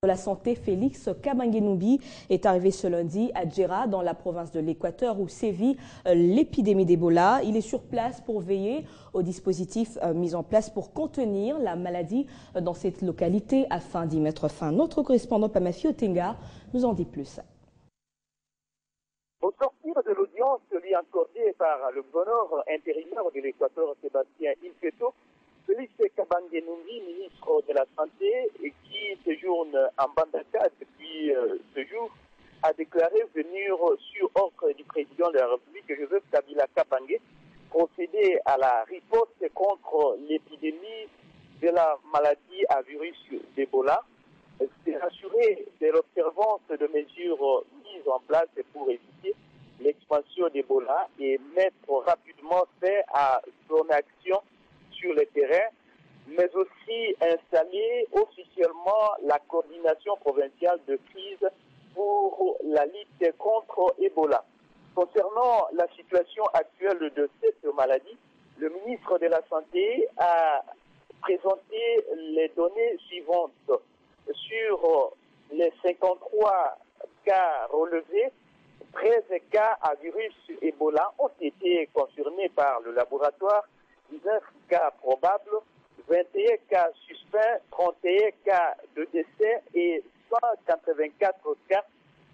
De la santé, Félix Kabange-Numbi est arrivé ce lundi à Djera, dans la province de l'Équateur, où sévit l'épidémie d'Ebola. Il est sur place pour veiller aux dispositifs mis en place pour contenir la maladie dans cette localité afin d'y mettre fin. Notre correspondant Pamafi Otenga nous en dit plus. Au sortir de l'audience lui accordée par le gouverneur intérimaire de l'Équateur, Sébastien Ilfeto, Félix Kabange-Numbi, ministre de la Santé, qui séjourne en Bandaka depuis ce jour, a déclaré venir sur ordre du président de la République, Joseph Kabila Kabange, procéder à la riposte contre l'épidémie de la maladie à virus d'Ebola, c'est assurer de l'observance de mesures mises en place pour éviter l'expansion d'Ebola et mettre rapidement fin à son action sur le terrain, mais aussi installer officiellement la coordination provinciale de crise pour la lutte contre Ebola. Concernant la situation actuelle de cette maladie, le ministre de la Santé a présenté les données suivantes. Sur les 53 cas relevés, 13 cas à virus Ebola ont été confirmés par le laboratoire, 19 cas probables, 21 cas suspects, 31 cas de décès et 184 cas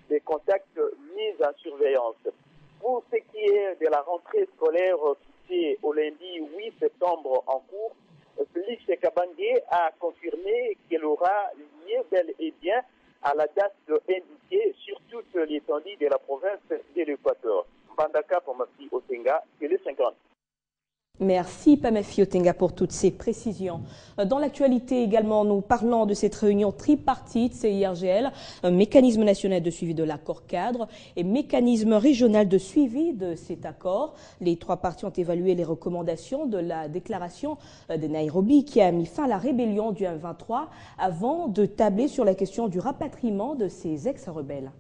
de contacts mis en surveillance. Pour ce qui est de la rentrée scolaire fixée au lundi 8 septembre en cours, Félix Kabange a confirmé qu'elle aura lieu bel et bien à la date indiquée sur toute l'étendue de la province de l'Équateur. Bandaka pour Mafi Otenga, Télé 50. Merci Pamafi Otenga pour toutes ces précisions. Dans l'actualité également, nous parlons de cette réunion tripartite CIRGL, un mécanisme national de suivi de l'accord cadre et mécanisme régional de suivi de cet accord. Les trois parties ont évalué les recommandations de la déclaration de Nairobi qui a mis fin à la rébellion du M23 avant de tabler sur la question du rapatriement de ces ex-rebelles.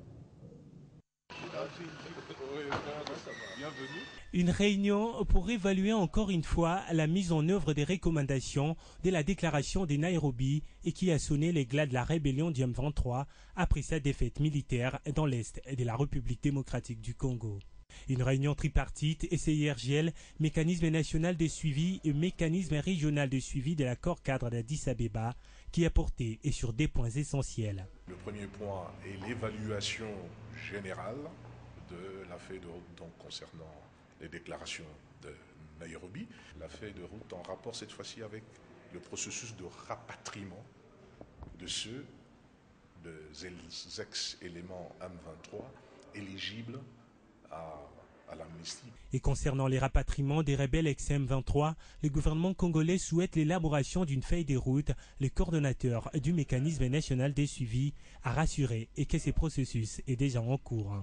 Une réunion pour évaluer encore une fois la mise en œuvre des recommandations de la déclaration de Nairobi et qui a sonné les glas de la rébellion du M23 après sa défaite militaire dans l'Est de la République démocratique du Congo. Une réunion tripartite CIRGL, mécanisme national de suivi et mécanisme régional de suivi de l'accord cadre d'Addis Abeba qui a porté et sur des points essentiels. Le premier point est l'évaluation générale de la feuille de route donc, concernant les déclarations de Nairobi, la feuille de route en rapport cette fois-ci avec le processus de rapatriement de ceux des ex-éléments M23 éligibles à l'amnistie. Et concernant les rapatriements des rebelles ex-M23, le gouvernement congolais souhaite l'élaboration d'une feuille de route. Le coordonnateur du mécanisme national des suivis a rassuré et que ce processus est déjà en cours.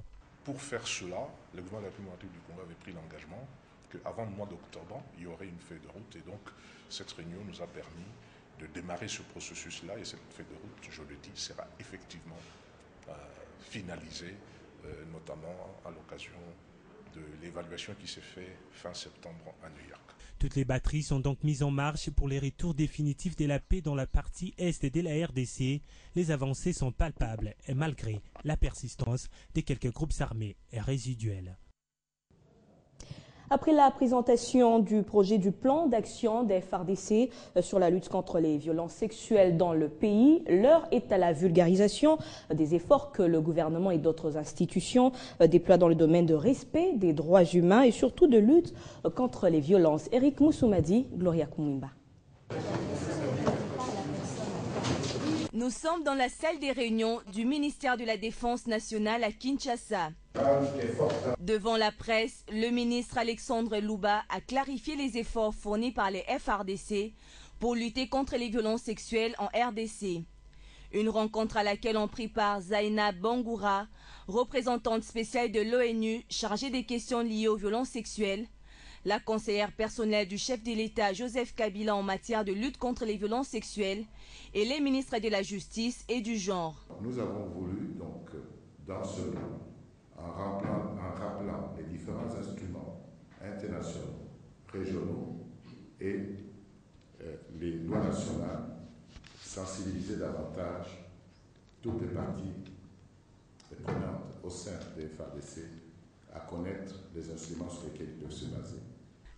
Pour faire cela, le gouvernement de la République du Congo avait pris l'engagement qu'avant le mois d'octobre, il y aurait une feuille de route. Et donc, cette réunion nous a permis de démarrer ce processus-là. Et cette feuille de route, je le dis, sera effectivement finalisée, notamment à l'occasion de l'évaluation qui s'est faite fin septembre à New York. Toutes les batteries sont donc mises en marche pour les retours définitifs de la paix dans la partie est de la RDC. Les avancées sont palpables et malgré la persistance de quelques groupes armés et résiduels. Après la présentation du projet du plan d'action des FARDC sur la lutte contre les violences sexuelles dans le pays, l'heure est à la vulgarisation des efforts que le gouvernement et d'autres institutions déploient dans le domaine de respect des droits humains et surtout de lutte contre les violences. Eric Moussoumadi, Gloria Koumimba. Nous sommes dans la salle des réunions du ministère de la Défense nationale à Kinshasa. Devant la presse, le ministre Alexandre Louba a clarifié les efforts fournis par les FARDC pour lutter contre les violences sexuelles en RDC. Une rencontre à laquelle ont pris part Zaina Bangoura, représentante spéciale de l'ONU chargée des questions liées aux violences sexuelles, la conseillère personnelle du chef de l'État Joseph Kabila en matière de lutte contre les violences sexuelles et les ministres de la Justice et du Genre. Nous avons voulu donc, dans ce plan, en rappelant les différents instruments internationaux, régionaux et les lois nationales, sensibiliser davantage toutes les parties prenantes au sein des FARDC à connaître les instruments sur lesquels ils peuvent se baser.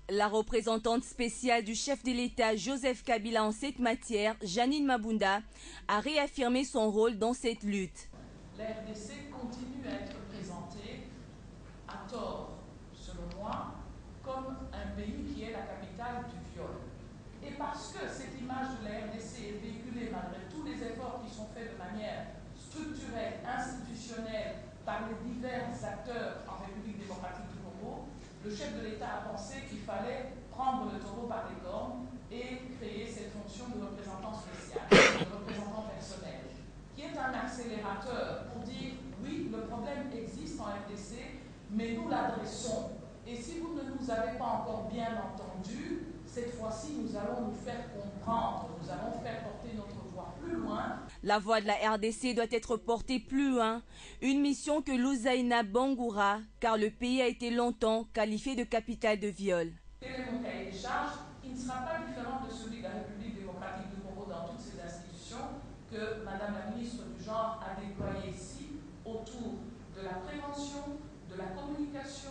La représentante spéciale du chef de l'État Joseph Kabila en cette matière, Janine Mabunda, a réaffirmé son rôle dans cette lutte. La RDC continue à être présentée, à tort, selon moi, comme un pays qui est la capitale du viol. Et parce que cette image de la RDC est véhiculée malgré tous les efforts qui sont faits de manière structurelle, institutionnelle, par les divers acteurs en République démocratique du Congo, le chef de l'État a pensé qu'il fallait prendre le taureau par les cornes et créer cette fonction de représentant spécial, de représentant personnel, qui est un accélérateur pour dire oui, le problème existe en RDC, mais nous l'adressons. Et si vous ne nous avez pas encore bien entendus, cette fois-ci, nous allons nous faire comprendre, nous allons faire porter notre voix plus loin. La voix de la RDC doit être portée plus loin, une mission que Louzaïna Bangoura, car le pays a été longtemps qualifié de capitale de viol. Tel est mon cahier des charges, il ne sera pas différent de celui de la République démocratique du Congo dans toutes ces institutions que Madame la ministre du Genre a déployé ici autour de la prévention, de la communication,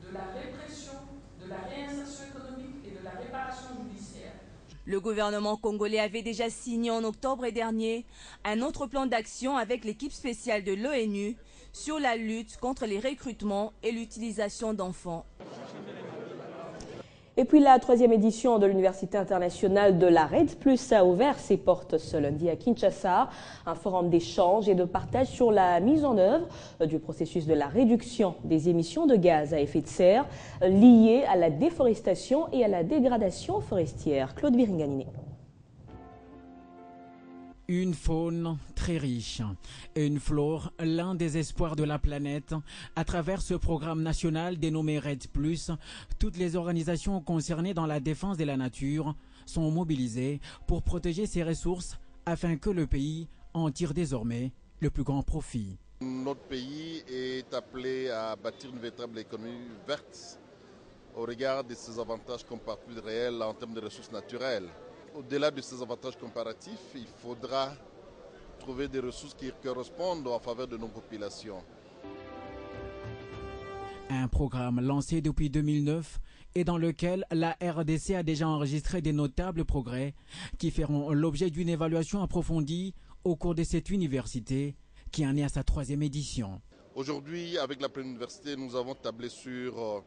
de la répression, de la réinsertion économique et de la réparation judiciaire. Le gouvernement congolais avait déjà signé en octobre dernier un autre plan d'action avec l'équipe spéciale de l'ONU sur la lutte contre les recrutements et l'utilisation d'enfants. Et puis la 3e édition de l'Université internationale de la RED+ a ouvert ses portes ce lundi à Kinshasa. Un forum d'échange et de partage sur la mise en œuvre du processus de la réduction des émissions de gaz à effet de serre liées à la déforestation et à la dégradation forestière. Claude Biringanine. Une faune très riche et une flore, l'un des espoirs de la planète. À travers ce programme national dénommé RED+, toutes les organisations concernées dans la défense de la nature sont mobilisées pour protéger ces ressources afin que le pays en tire désormais le plus grand profit. Notre pays est appelé à bâtir une véritable économie verte au regard de ses avantages comparatifs réels en termes de ressources naturelles. Au-delà de ces avantages comparatifs, il faudra trouver des ressources qui correspondent en faveur de nos populations. Un programme lancé depuis 2009 et dans lequel la RDC a déjà enregistré des notables progrès qui feront l'objet d'une évaluation approfondie au cours de cette université qui en est à sa 3e édition. Aujourd'hui, avec la pleine université, nous avons tablé sur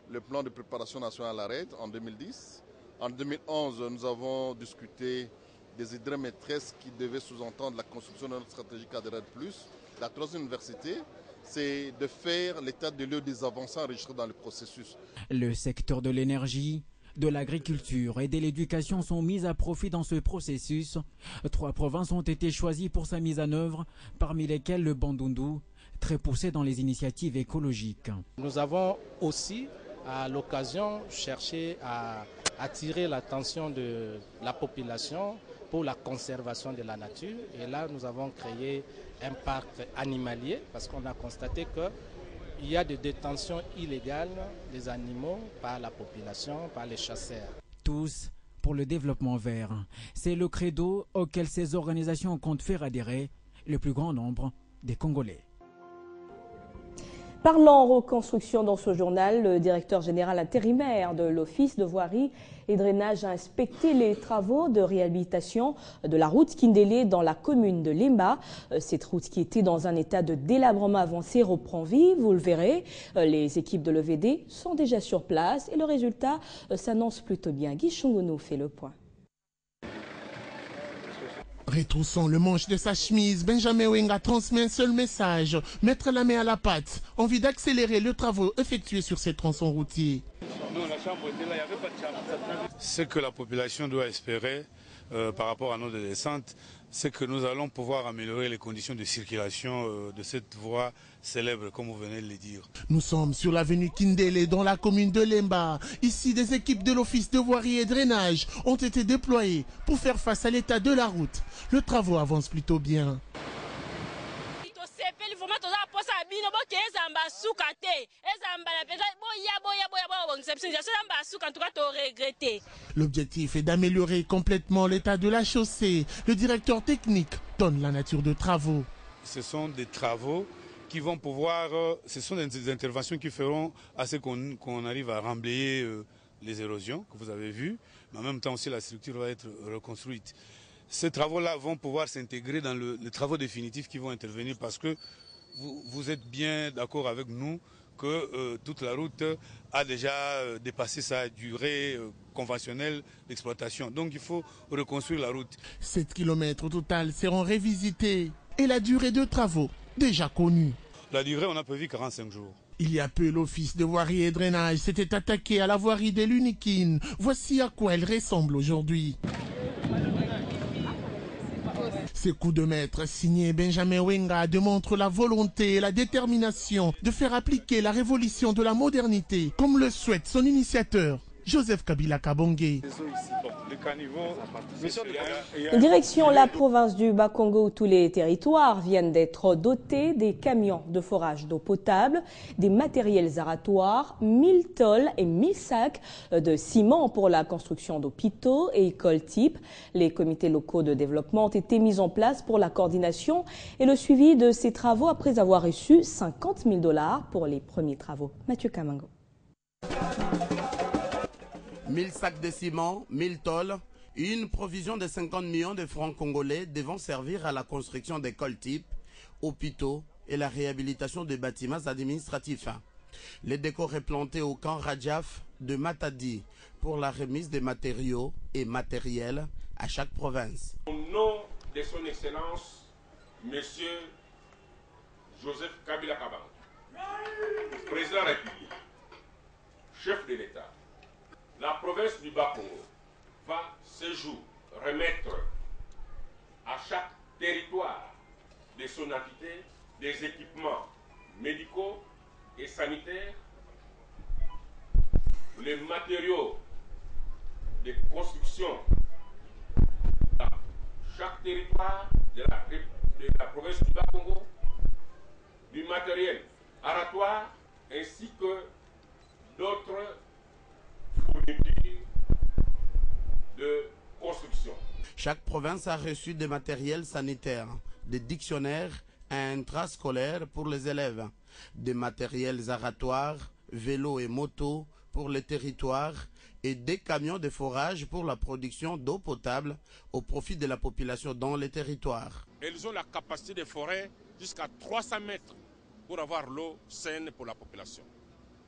le plan de préparation nationale à la RED en 2010. En 2011, nous avons discuté des idées maîtresses qui devaient sous-entendre la construction de notre stratégie cadre RED+. La 3e université, c'est de faire l'état de lieu des avancées enregistrées dans le processus. Le secteur de l'énergie, de l'agriculture et de l'éducation sont mis à profit dans ce processus. 3 provinces ont été choisies pour sa mise en œuvre, parmi lesquelles le Bandundu, très poussé dans les initiatives écologiques. Nous avons aussi à l'occasion cherché à attirer l'attention de la population pour la conservation de la nature. Et là, nous avons créé un parc animalier parce qu'on a constaté qu'il y a des détentions illégales des animaux par la population, par les chasseurs. Tous pour le développement vert. C'est le credo auquel ces organisations comptent faire adhérer le plus grand nombre des Congolais. Parlant reconstruction dans ce journal, le directeur général intérimaire de l'Office de voirie et drainage a inspecté les travaux de réhabilitation de la route Kindélé dans la commune de Lemba. Cette route qui était dans un état de délabrement avancé reprend vie, vous le verrez. Les équipes de l'EVD sont déjà sur place et le résultat s'annonce plutôt bien. Guy Chungono fait le point. Retroussant le manche de sa chemise, Benjamin Wenga transmet un seul message, mettre la main à la pâte, envie d'accélérer le travaux effectués sur ces tronçons routiers. Ce que la population doit espérer par rapport à nos descentes, c'est que nous allons pouvoir améliorer les conditions de circulation de cette voie célèbre, comme vous venez de le dire. Nous sommes sur l'avenue Kindélé, dans la commune de Lemba. Ici, des équipes de l'Office de voirie et drainage ont été déployées pour faire face à l'état de la route. Le travaux avance plutôt bien. L'objectif est d'améliorer complètement l'état de la chaussée. Le directeur technique donne la nature de travaux. ce sont des travaux qui vont pouvoir, ce sont des interventions qui feront à ce qu'on arrive à remblayer les érosions que vous avez vues, mais en même temps aussi la structure va être reconstruite. Ces travaux-là vont pouvoir s'intégrer dans les travaux définitifs qui vont intervenir parce que vous êtes bien d'accord avec nous que toute la route a déjà dépassé sa durée conventionnelle d'exploitation. Donc il faut reconstruire la route. 7 km au total seront révisités et la durée de travaux déjà connue. La durée, on a prévu 45 jours. Il y a peu, l'Office de voirie et drainage s'était attaqué à la voirie de l'Unikine. Voici à quoi elle ressemble aujourd'hui. Ces coups de maître signés Benjamin Wenga démontrent la volonté et la détermination de faire appliquer la révolution de la modernité, comme le souhaite son initiateur, Joseph Kabila Kabonge. Direction la province du Bas-Congo où tous les territoires viennent d'être dotés des camions de forage d'eau potable, des matériels aratoires, 1000 tôles et 1000 sacs de ciment pour la construction d'hôpitaux et écoles type. Les comités locaux de développement ont été mis en place pour la coordination et le suivi de ces travaux après avoir reçu 50 000 $ pour les premiers travaux. Mathieu Kamango. 1000 sacs de ciment, 1000 tôles, une provision de 50 millions de francs congolais devant servir à la construction d'écoles type, hôpitaux et la réhabilitation des bâtiments administratifs. Les décors replantés au camp Radjaf de Matadi pour la remise des matériaux et matériels à chaque province. Au nom de son Excellence, Monsieur Joseph Kabila Kabonge, Président de la République, chef de l'État, la province du Bas-Congo va ce jour remettre à chaque territoire de son entité des équipements médicaux et sanitaires, les matériaux de construction dans chaque territoire de la province du Bas-Congo, du matériel aratoire ainsi que d'autres de construction. Chaque province a reçu des matériels sanitaires, des dictionnaires intrascolaires pour les élèves, des matériels aratoires, vélos et motos pour les territoires et des camions de forage pour la production d'eau potable au profit de la population dans les territoires. Elles ont la capacité de forer jusqu'à 300 mètres pour avoir l'eau saine pour la population.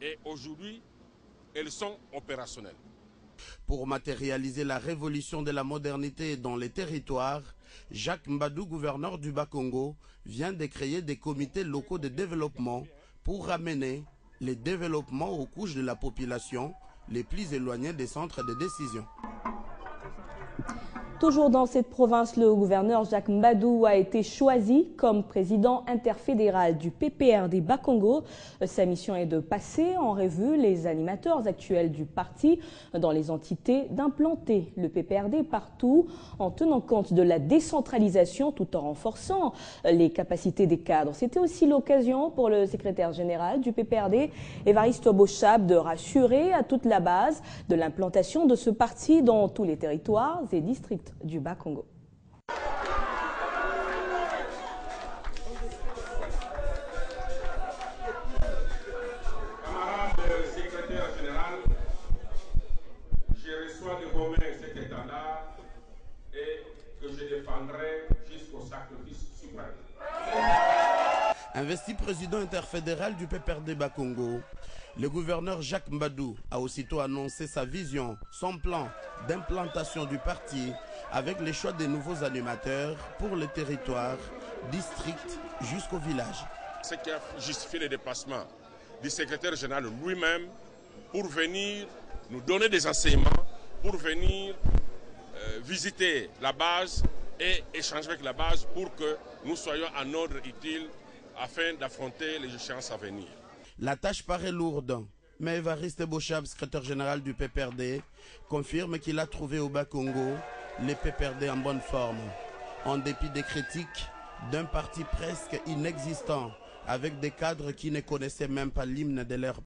Et aujourd'hui, elles sont opérationnelles. Pour matérialiser la révolution de la modernité dans les territoires, Jacques Mbadou, gouverneur du Bas-Congo, vient de créer des comités locaux de développement pour ramener les développements aux couches de la population les plus éloignées des centres de décision. Toujours dans cette province, le gouverneur Jacques Mbadou a été choisi comme président interfédéral du PPRD Bas-Congo. Sa mission est de passer en revue les animateurs actuels du parti dans les entités, d'implanter le PPRD partout en tenant compte de la décentralisation tout en renforçant les capacités des cadres. C'était aussi l'occasion pour le secrétaire général du PPRD, Évariste Bochab, de rassurer à toute la base de l'implantation de ce parti dans tous les territoires et districts du Bas-Congo. Camarade secrétaire général, je reçois de vos mains cet état-là et que je défendrai jusqu'au sacrifice suprême. Investi président interfédéral du PPRD Bas-Congo, le gouverneur Jacques Mbadou a aussitôt annoncé sa vision, son plan d'implantation du parti avec les choix des nouveaux animateurs pour les territoires, districts jusqu'au village. Ce qui a justifié le déplacement du secrétaire général lui-même pour venir nous donner des enseignements, pour venir visiter la base et échanger avec la base pour que nous soyons en ordre utile afin d'affronter les échéances à venir. La tâche paraît lourde, mais Évariste Bochab, secrétaire général du PPRD, confirme qu'il a trouvé au Bas-Congo les PPRD en bonne forme, en dépit des critiques d'un parti presque inexistant, avec des cadres qui ne connaissaient même pas l'hymne de leur